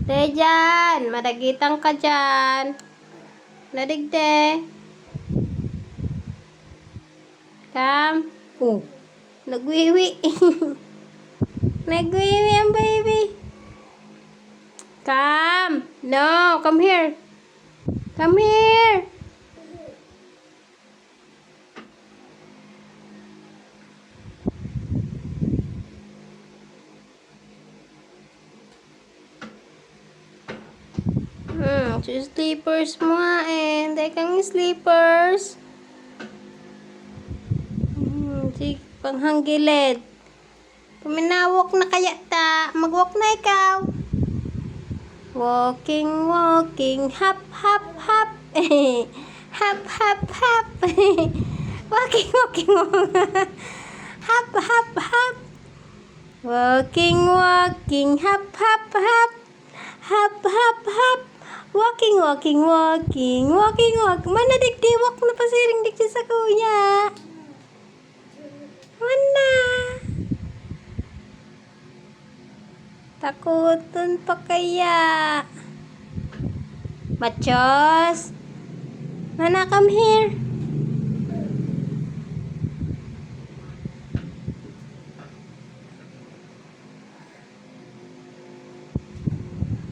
Dejan, madagitang ka dyan. Nadigde. Kam. Oh, Nagwiwi. Nagwiwi ang baby. Come. No, come here. Come here. Slippers mo nga eh. Hindi kang slippers. Sige, panghanggilid. Puminawak na kaya ta. Mag-walk na ikaw. Walking, walking, hop, hop, hop. Hop, hop, hop. Walking, walking, hop, hop, hop. Walking, walking, hop, hop, hop. Hop, hop, hop. Walking, walking, walking, walking, walking. Mana digdiwak na pasiring digdi sa kuya. Mana? Takutan pa kaya. Machos. Nana, come here.